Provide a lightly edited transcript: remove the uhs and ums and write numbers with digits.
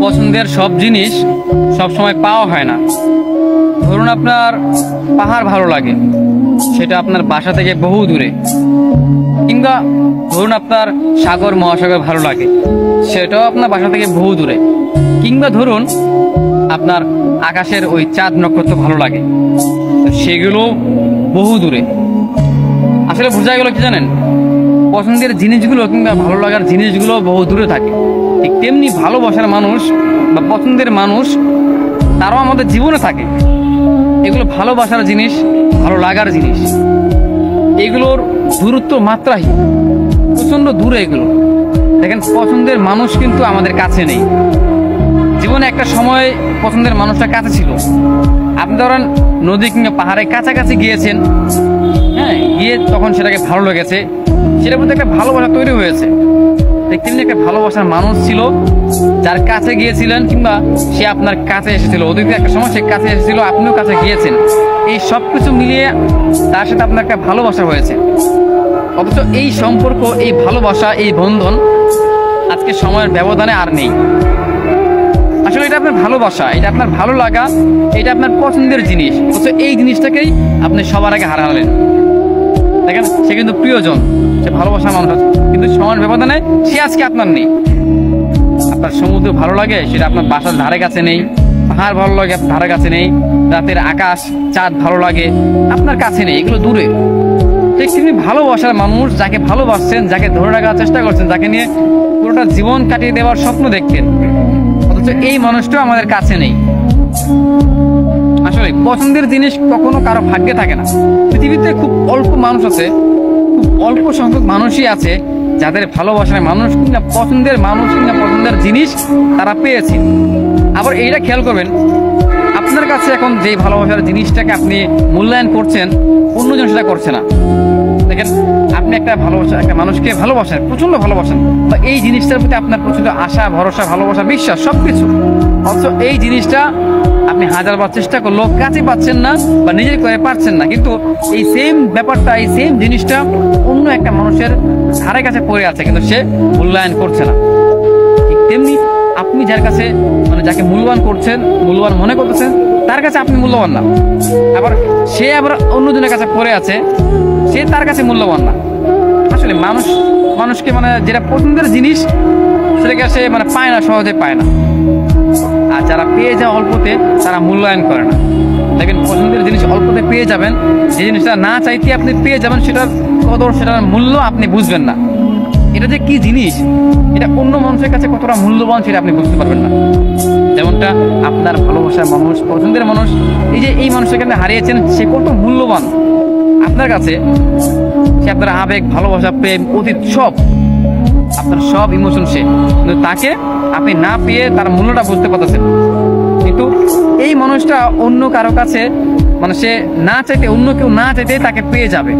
পছন্দের সব জিনিস সব সময় পাওয়া হয় না। ধরুন আপনার পাহাড় ভালো লাগে, সেটা আপনার বাসা থেকে বহু দূরে। কিংবা ধরুন আপনার সাগর মহাসাগর ভালো লাগে, সেটাও আপনার বাসা থেকে বহু দূরে। কিংবা ধরুন আপনার আকাশের ওই চাঁদ নক্ষত্র ভালো লাগে, সেগুলো বহু দূরে। আসলে বোঝা গেল কি জানেন, পছন্দের জিনিসগুলো কিংবা ভালো লাগার জিনিসগুলো বহু দূরে থাকে। ঠিক তেমনি ভালোবাসার মানুষ বা পছন্দের মানুষ তারাও আমাদের জীবনে থাকে। এগুলো ভালোবাসার জিনিস, ভালো লাগার জিনিস, এগুলোর দূরত্ব মাত্রাহীন, প্রচণ্ড দূরে এগুলো। দেখেন, পছন্দের মানুষ কিন্তু আমাদের কাছে নেই। জীবনে একটা সময় পছন্দের মানুষটা কাছে ছিল। আপনি ধরেন নদী কিংবা পাহাড়ে কাছাকাছি গিয়েছেন, হ্যাঁ, গিয়ে তখন সেটাকে ভালো লেগেছে, সেটার প্রতি একটা ভালোবাসা তৈরি হয়েছে। তেমনি একটা ভালোবাসার মানুষ ছিল যার কাছে গিয়েছিলেন, কিংবা সে আপনার কাছে এসেছিল। অতীতে একটা সময় সে কাছে এসেছিল, আপনিও কাছে গিয়েছেন। এই সব কিছু মিলিয়ে তার সাথে আপনার একটা ভালোবাসা হয়েছে। অথচ এই সম্পর্ক, এই ভালোবাসা, এই বন্ধন আজকে সময়ের ব্যবধানে আর নেই। আসলে এটা আপনার ভালোবাসা, এটা আপনার ভালো লাগা, এটা আপনার পছন্দের জিনিস। অথচ এই জিনিসটাকেই আপনি সবার আগে হারালেন। দেখেন, সে কিন্তু প্রিয়জন, সে ভালোবাসার মানুষ, কিন্তু সময়ের ব্যবধানে সে আজকে আপনার নেই। আপনার সমুদ্র ভালো লাগে, সেটা আপনার বাসার ধারে কাছে নেই। পাহাড় ভালো লাগে, আপনার ধারে কাছে নেই। রাতের আকাশ, চাঁদ ভালো লাগে, আপনার কাছে নেই, এগুলো দূরে। ঠিক তিনি ভালোবাসার মানুষ, যাকে ভালোবাসছেন, যাকে ধরে রাখার চেষ্টা করছেন, যাকে নিয়ে পুরোটা জীবন কাটিয়ে দেওয়ার স্বপ্ন দেখতেন, অথচ এই মানুষটা আমাদের কাছে নেই। আসলে পছন্দের জিনিস কখনো কারো ভাগ্যে থাকে না। পৃথিবীতে খুব অল্প মানুষ আছে, খুব অল্প সংখ্যক মানুষই আছে যাদের ভালোবাসার মানুষ কিংবা পছন্দের মানুষ কিংবা পছন্দের জিনিস তারা পেয়েছে। আবার এইটা খেয়াল করবেন, আপনার কাছে এখন যে ভালোবাসার জিনিসটাকে আপনি মূল্যায়ন করছেন, অন্যজন সেটা করছে না। দেখেন, আপনি একটা মানুষকে ভালোবাসেন, প্রচন্ড ভালোবাসেন, বা এই জিনিসটার প্রতি আপনার প্রচন্ড আশা, ভরসা, ভালোবাসা, বিশ্বাস, সবকিছু। অথচ এই জিনিসটা আপনি হাজারবার চেষ্টা করলেও কাছে পাচ্ছেন না, বা নিজের করে পারছেন না। কিন্তু এই সেম ব্যাপারটা, এই সেম জিনিসটা অন্য একটা মানুষের ধারে কাছে পড়ে আছে, কিন্তু সে মূল্যায়ন করছে না। ঠিক তেমনি আপনি যার কাছে, যাকে মূল্যবান করছেন, মূল্যবান মনে করতেছেন, তার কাছে আপনি মূল্যবান না। আবার সে আবার অন্যজনের কাছে পড়ে আছে, সে তার কাছে মূল্যবান না। আসলে মানুষকে যেটা পছন্দের জিনিস, সেটাকে সে পায় না, সহজে পায় না। আর যারা পেয়ে যায় অল্পতে, তারা মূল্যায়ন করে না। দেখেন, পছন্দের জিনিস অল্পতে পেয়ে যাবেন, যে জিনিসটা না চাইতে আপনি পেয়ে যাবেন, সেটার কদর, সেটার মূল্য আপনি বুঝবেন না। এটা যে কি জিনিস, এটা অন্য মানুষের কাছে কতটা মূল্যবান, সেটা আপনি বুঝতে পারবেন না। যেমনটা আপনার ভালোবাসার মানুষ, পছন্দের মানুষ, এই মানুষটাকে আপনি হারিয়েছেন, সে কত মূল্যবান আপনার কাছে। সে আপনার আবেগ, ভালোবাসা, প্রেম, অতীত, সব আপনার সব ইমোশন সে, কিন্তু তাকে আপনি না পেয়ে তার মূল্যটা বুঝতে পারতেছেন। কিন্তু এই মানুষটা অন্য কারো কাছে, সে না চাইতে, অন্য কেউ না চাইতে তাকে পেয়ে যাবে।